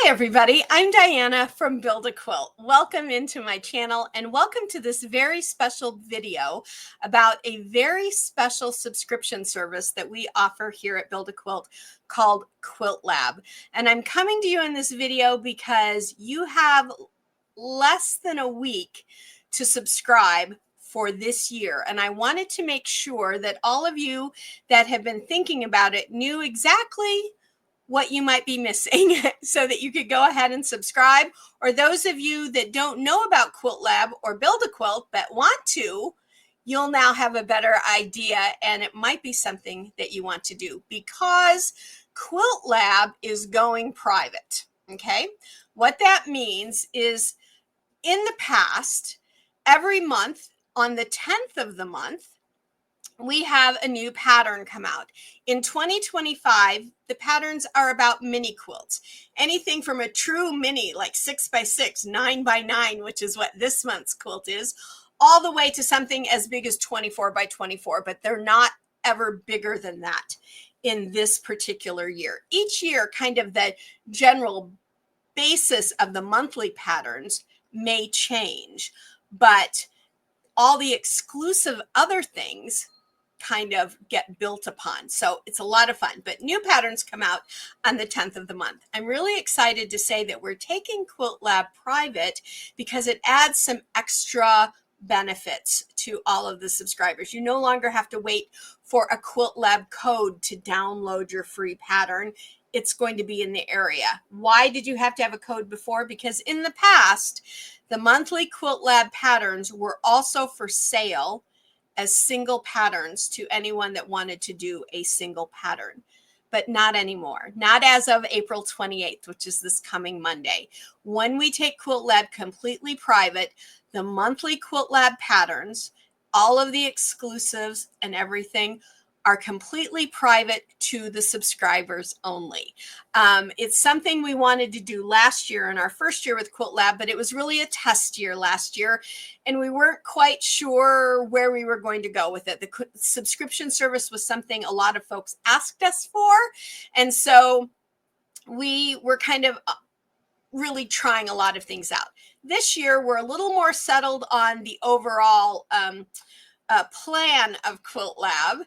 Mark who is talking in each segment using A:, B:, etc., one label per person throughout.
A: Hi everybody, I'm Diana from Build a Quilt. Welcome into my channel and welcome to this very special video about a very special subscription service that we offer here at Build a Quilt called Quilt Lab. And I'm coming to you in this video because you have less than a week to subscribe for this year. And I wanted to make sure that all of you that have been thinking about it knew exactly what you might be missing so that you could go ahead and subscribe. Or those of you that don't know about Quilt Lab or Build a Quilt but want to, you'll now have a better idea and it might be something that you want to do because Quilt Lab is going private. Okay, what that means is in the past, every month on the 10th of the month, we have a new pattern come out. In 2025, the patterns are about mini quilts. Anything from a true mini, like 6x6, 9x9, which is what this month's quilt is, all the way to something as big as 24x24, but they're not ever bigger than that in this particular year. Each year, kind of the general basis of the monthly patterns may change, but all the exclusive other things kind of get built upon. So it's a lot of fun, but new patterns come out on the 10th of the month. I'm really excited to say that we're taking Quilt Lab private because it adds some extra benefits to all of the subscribers. You no longer have to wait for a Quilt Lab code to download your free pattern. It's going to be in the area. Why did you have to have a code before? Because in the past, the monthly Quilt Lab patterns were also for sale as single patterns to anyone that wanted to do a single pattern, but not anymore. Not as of April 28th, which is this coming Monday. When we take Quilt Lab completely private, the monthly Quilt Lab patterns, all of the exclusives and everything are completely private to the subscribers only. It's something we wanted to do last year in our first year with Quilt Lab, but it was really a test year last year, and we weren't quite sure where we were going to go with it. The subscription service was something a lot of folks asked us for, and so we were kind of really trying a lot of things out. This year, we're a little more settled on the overall plan of Quilt Lab.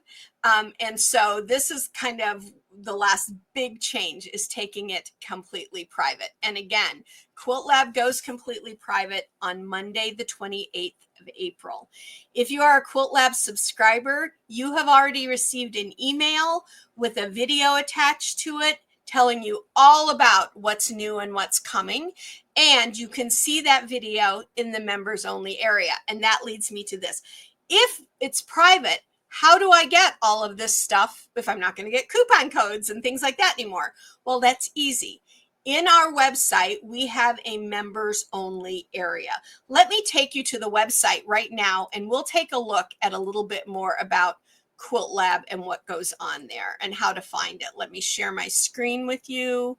A: And so this is kind of the last big change, is taking it completely private. And again, Quilt Lab goes completely private on Monday, the 28th of April. If you are a Quilt Lab subscriber, you have already received an email with a video attached to it telling you all about what's new and what's coming. And you can see that video in the members only area. And that leads me to this. If it's private, how do I get all of this stuff if I'm not going to get coupon codes and things like that anymore? Well, that's easy. In our website, we have a members only area. Let me take you to the website right now and we'll take a look at a little bit more about Quilt Lab and what goes on there and how to find it. Let me share my screen with you.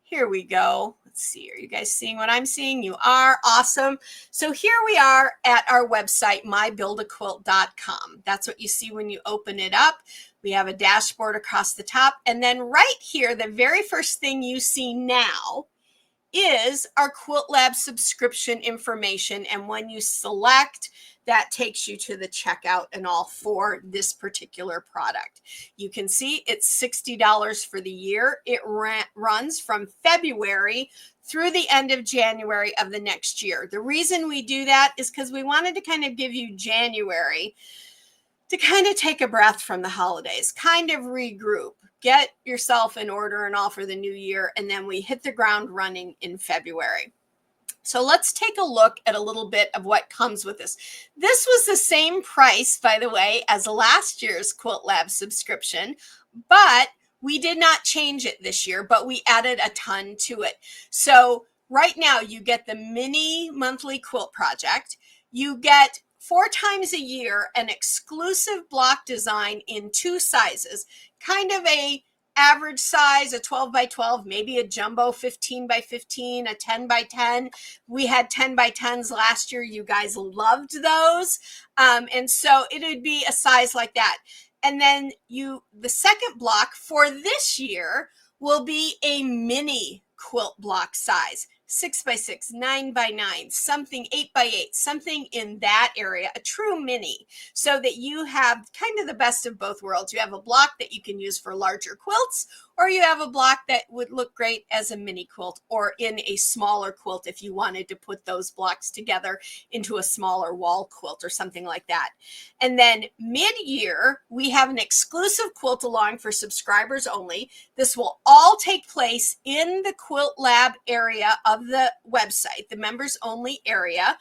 A: Here we go. Let's see. Are you guys seeing what I'm seeing? You are. Awesome. So here we are at our website, mybuildaquilt.com. That's what you see when you open it up. We have a dashboard across the top. And then right here, the very first thing you see now is our Quilt Lab subscription information. And when you select, that takes you to the checkout and all for this particular product. You can see it's $60 for the year. It runs from February through the end of January of the next year. The reason we do that is because we wanted to kind of give you January to kind of take a breath from the holidays, kind of regroup, get yourself in order and all for the new year, and then we hit the ground running in February. So let's take a look at a little bit of what comes with this. This was the same price, by the way, as last year's Quilt Lab subscription, but we did not change it this year, but we added a ton to it. So right now you get the mini monthly quilt project. You get 4 times a year an exclusive block design in 2 sizes, kind of a average size, a 12x12, maybe a jumbo 15x15, a 10x10. We had 10x10s last year. You guys loved those. And so it would be a size like that. And then the second block for this year will be a mini quilt block size. 6x6, 9x9, something 8x8, something in that area, a true mini, so that you have kind of the best of both worlds. You have a block that you can use for larger quilts, or you have a block that would look great as a mini quilt or in a smaller quilt if you wanted to put those blocks together into a smaller wall quilt or something like that. And then mid-year, we have an exclusive quilt along for subscribers only. This will all take place in the Quilt Lab area of the website, the members only area.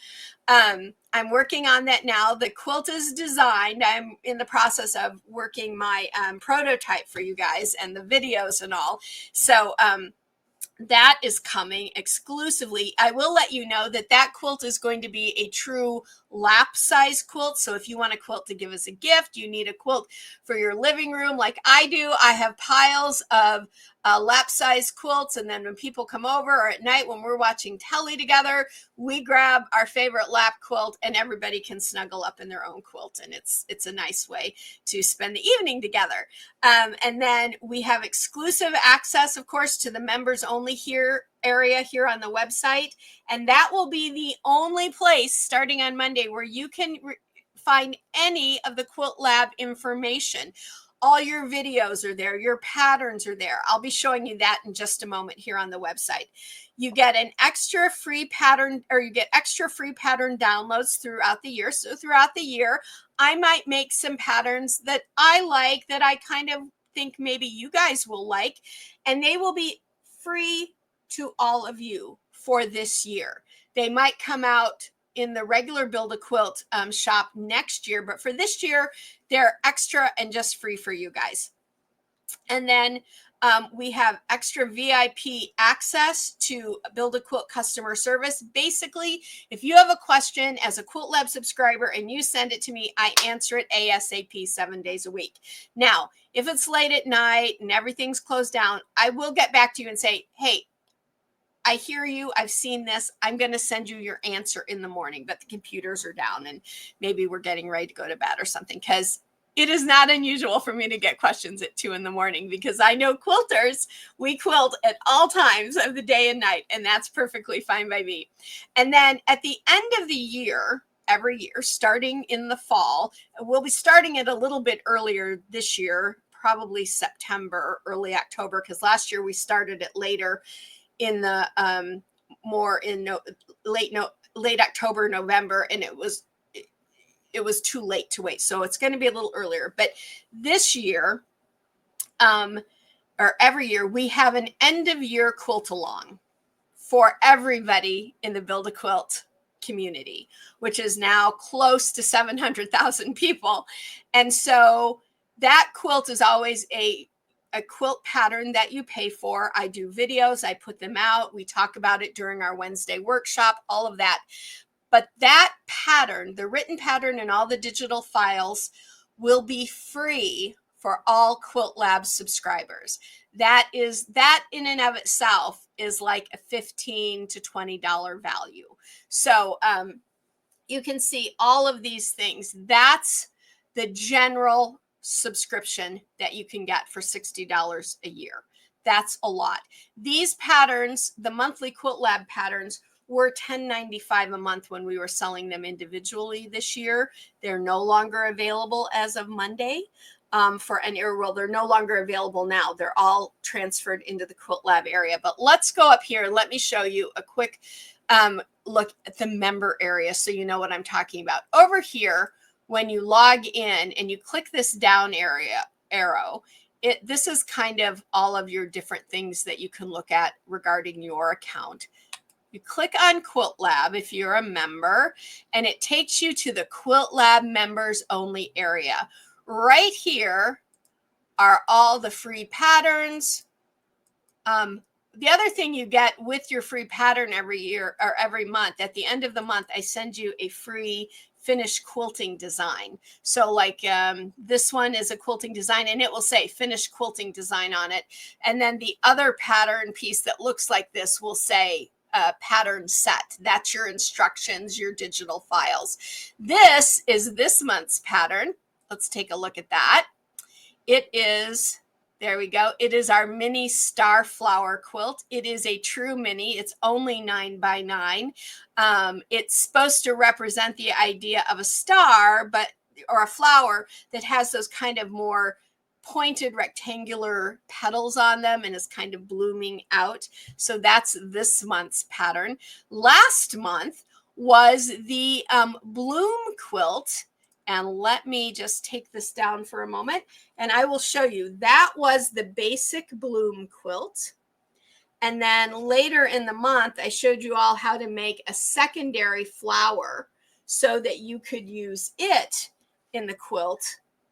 A: I'm working on that now. The quilt is designed. I'm in the process of working my prototype for you guys and the videos and all. So that is coming exclusively. I will let you know that that quilt is going to be a true lap size quilt. So if you want a quilt to give as a gift, you need a quilt for your living room like I do. I have piles of lap size quilts, and then when people come over or at night when we're watching telly together, we grab our favorite lap quilt and everybody can snuggle up in their own quilt, and it's a nice way to spend the evening together. And then we have exclusive access, of course, to the members only area here on the website, and that will be the only place starting on Monday where you can find any of the Quilt Lab information. All your videos are there. Your patterns are there. I'll be showing you that in just a moment here on the website. You get an extra free pattern, or you get extra free pattern downloads throughout the year. So throughout the year, I might make some patterns that I like, that I kind of think maybe you guys will like, and they will be free to all of you for this year. They might come out in the regular Build a Quilt shop next year, but for this year, they're extra and just free for you guys. And then we have extra VIP access to Build a Quilt customer service. Basically, if you have a question as a Quilt Lab subscriber and you send it to me, I answer it ASAP 7 days a week. Now, if it's late at night and everything's closed down, I will get back to you and say, hey, I hear you. I've seen this. I'm going to send you your answer in the morning, but the computers are down and maybe we're getting ready to go to bed or something, because it is not unusual for me to get questions at 2 in.the morning, because I know quilters, we quilt at all times of the day and night, and that's perfectly fine by me. And then at the end of the year, every year, starting in the fall, we'll be starting it a little bit earlier this year, probably September, early October, because last year we started it later in the late October, November, and it was too late to wait. So it's going to be a little earlier. But this year, or every year, we have an end of year quilt along for everybody in the Build a Quilt community, which is now close to 700,000 people. And so that quilt is always a quilt pattern that you pay for. I do videos, I put them out, we talk about it during our Wednesday workshop, all of that. But that pattern, the written pattern and all the digital files, will be free for all Quilt Lab subscribers. That in and of itself is like a $15 to $20 value. So you can see all of these things. That's the general subscription that you can get for $60 a year. That's a lot. These patterns, the monthly Quilt Lab patterns, were $10.95 a month when we were selling them individually this year. They're no longer available as of Monday for any, well, they're no longer available now. They're all transferred into the Quilt Lab area. But let's go up here. Let me show you a quick look at the member area so you know what I'm talking about. Over here, when you log in and you click this down arrow, this is kind of all of your different things that you can look at regarding your account. You click on Quilt Lab if you're a member, and it takes you to the Quilt Lab members only area. Right here are all the free patterns. The other thing you get with your free pattern every year or every month, at the end of the month, I send you a free finished quilting design. So like this one is a quilting design, and it will say finished quilting design on it. And then the other pattern piece that looks like this will say pattern set. That's your instructions, your digital files. This is this month's pattern. Let's take a look at that. It is There we go. It is our mini star flower quilt. It is a true mini. It's only 9 by 9. It's supposed to represent the idea of a star, or a flower that has those kind of more pointed rectangular petals on them and is kind of blooming out. So that's this month's pattern. Last month was the bloom quilt. And let me just take this down for a moment and I will show you. That was the basic bloom quilt. And then later in the month, I showed you all how to make a secondary flower so that you could use it in the quilt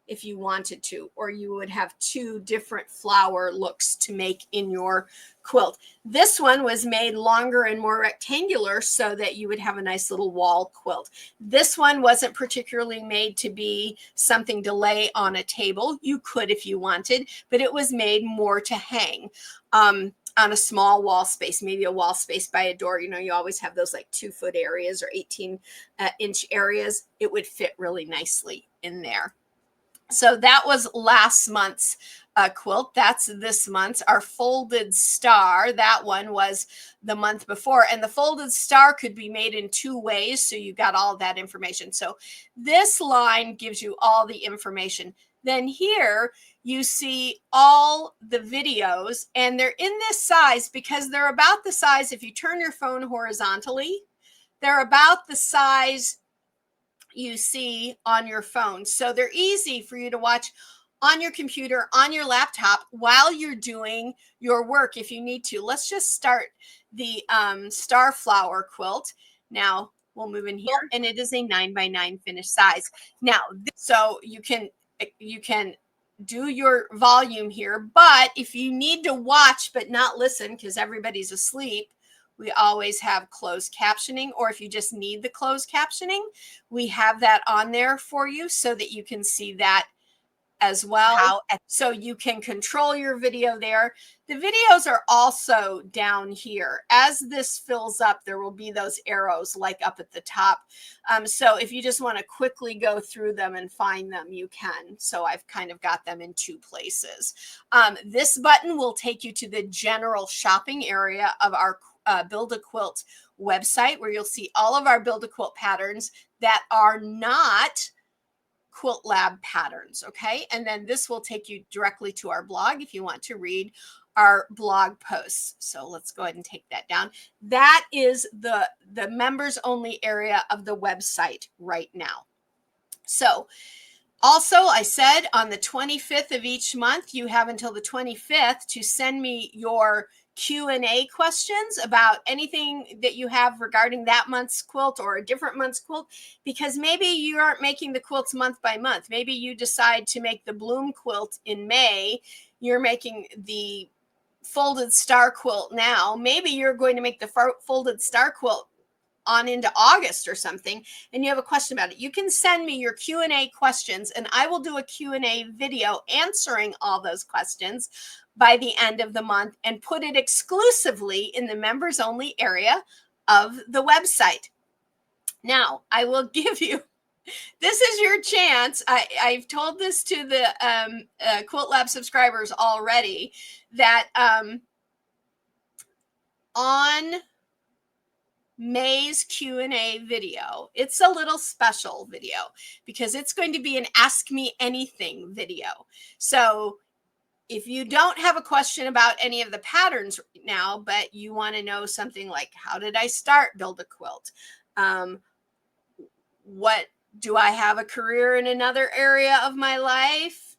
A: if you wanted to, or you would have 2 different flower looks to make in your quilt. This one was made longer and more rectangular so that you would have a nice little wall quilt. This one wasn't particularly made to be something to lay on a table. You could if you wanted, but it was made more to hang on a small wall space, maybe a wall space by a door. You know, you always have those like 2-foot areas or 18-inch areas. It would fit really nicely in there. So that was last month's quilt. That's this month's. Our folded star, that one was the month before. And the folded star could be made in 2 ways. So you got all that information. So this line gives you all the information. Then here you see all the videos, and they're in this size because they're about the size, if you turn your phone horizontally, they're about the size you see on your phone. So they're easy for you to watch on your computer, on your laptop, while you're doing your work if you need to. Let's just start the star flower quilt. Now we'll move in here, and it is a 9 by 9 finished size. Now, so you can do your volume here, but if you need to watch but not listen because everybody's asleep, we always have closed captioning, or if you just need the closed captioning, we have that on there for you so that you can see that as well. So you can control your video there. The videos are also down here. As this fills up, there will be those arrows like up at the top. So if you just want to quickly go through them and find them, you can. So I've kind of got them in 2 places. This button will take you to the general shopping area of our Build-A-Quilt website, where you'll see all of our Build-A-Quilt patterns that are not Quilt Lab patterns. Okay. And then this will take you directly to our blog if you want to read our blog posts. So let's go ahead and take that down. That is the members only area of the website right now. So also, I said on the 25th of each month, you have until the 25th to send me your Q&A questions about anything that you have regarding that month's quilt or a different month's quilt, because maybe you aren't making the quilts month by month. Maybe you decide to make the bloom quilt in May. You're making the folded star quilt now. Maybe you're going to make the folded star quilt on into August or something, and you have a question about it. You can send me your Q&A questions, and I will do a Q&A video answering all those questions by the end of the month and put it exclusively in the members only area of the website. Now, I will give you, this is your chance. I've told this to the Quilt Lab subscribers already, that on May's Q&A video, it's a little special video because it's going to be an Ask Me Anything video. So if you don't have a question about any of the patterns now, but you want to know something like, how did I start Build-A-Quilt? What do I have a career in another area of my life?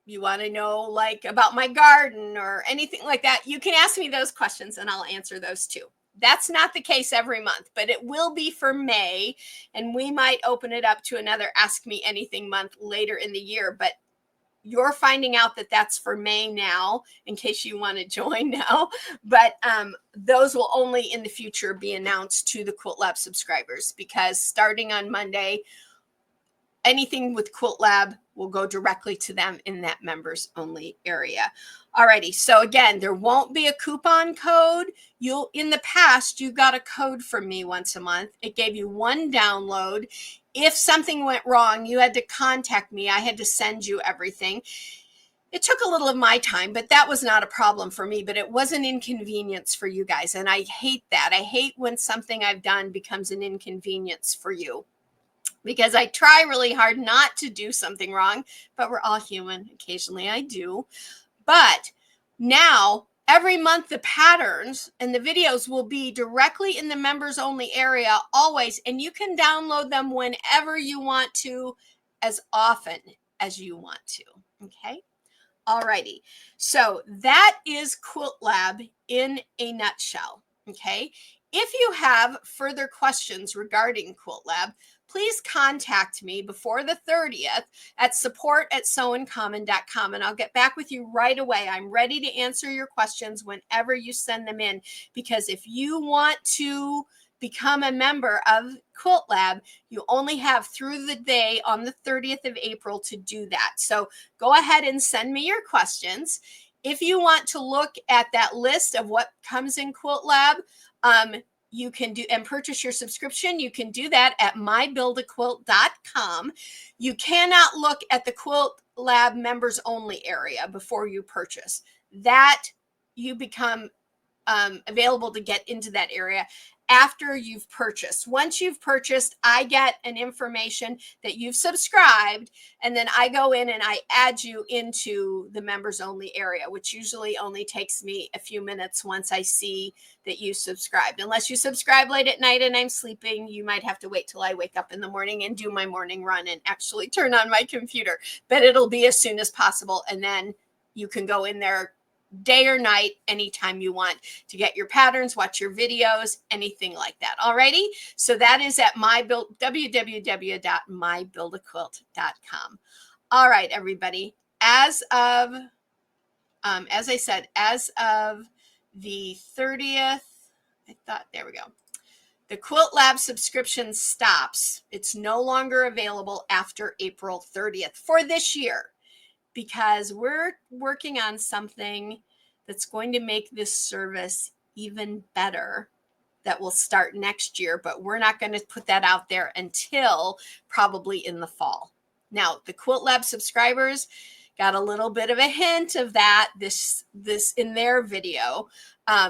A: You want to know like about my garden or anything like that, you can ask me those questions and I'll answer those too. That's not the case every month, but it will be for May, and we might open it up to another Ask Me Anything month later in the year, but you're finding out that that's for May now, in case you want to join now. But those will only in the future be announced to the Quilt Lab subscribers, because starting on Monday, anything with Quilt Lab will go directly to them in that members only area. Alrighty, so again, there won't be a coupon code. In the past, you got a code from me once a month. It gave you 1 download. If something went wrong, you had to contact me. I had to send you everything. It took a little of my time, but that was not a problem for me, but it was an inconvenience for you guys. And I hate that. I hate when something I've done becomes an inconvenience for you, because I try really hard not to do something wrong, but we're all human. Occasionally I do. But now every month the patterns and the videos will be directly in the members only area always, and you can download them whenever you want to, as often as you want to. Okay. Alrighty, so that is Quilt Lab in a nutshell, okay? If you have further questions regarding Quilt Lab, please contact me before the 30th at support@sewincommon.com, and I'll get back with you right away. I'm ready to answer your questions whenever you send them in, because if you want to become a member of Quilt Lab, you only have through the day on the 30th of April to do that. So go ahead and send me your questions. If you want to look at that list of what comes in Quilt Lab, you can do and purchase your subscription. You can do that at mybuildaquilt.com. You cannot look at the Quilt Lab members only area before you purchase. That you become available to get into that area after you've purchased. Once you've purchased, I get an information that you've subscribed, and then I go in and I add you into the members only area, which usually only takes me a few minutes once I see that you subscribed. Unless you subscribe late at night and I'm sleeping, you might have to wait till I wake up in the morning and do my morning run and actually turn on my computer. But it'll be as soon as possible, and then you can go in there day or night, anytime you want, to get your patterns, watch your videos, anything like that. Alrighty, so that is at www.mybuildaquilt.com. All right, everybody. As I said, as of the 30th, there we go. The Quilt Lab subscription stops. It's no longer available after April 30th for this year, because we're working on something that's going to make this service even better that will start next year, but we're not going to put that out there until probably in the fall. Now, the Quilt Lab subscribers got a little bit of a hint of that this in their video.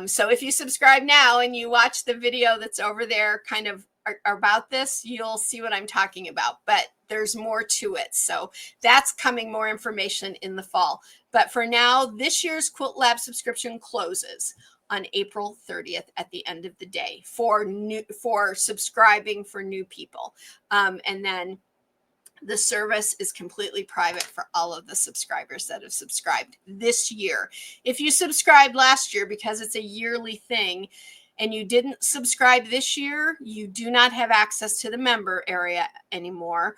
A: So if you subscribe now and you watch the video that's over there kind of about this, you'll see what I'm talking about, but there's more to it. So that's coming, more information in the fall. But for now, this year's Quilt Lab subscription closes on April 30th at the end of the day for subscribing for new people. And then the service is completely private for all of the subscribers that have subscribed this year. If you subscribed last year, because it's a yearly thing, and you didn't subscribe this year, you do not have access to the member area anymore.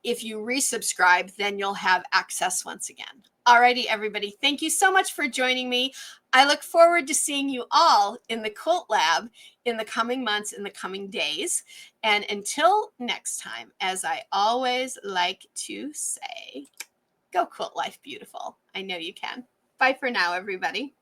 A: If you resubscribe, then you'll have access once again. Alrighty, everybody. Thank you so much for joining me. I look forward to seeing you all in the Quilt Lab in the coming months, in the coming days. And until next time, as I always like to say, go quilt life beautiful. I know you can. Bye for now, everybody.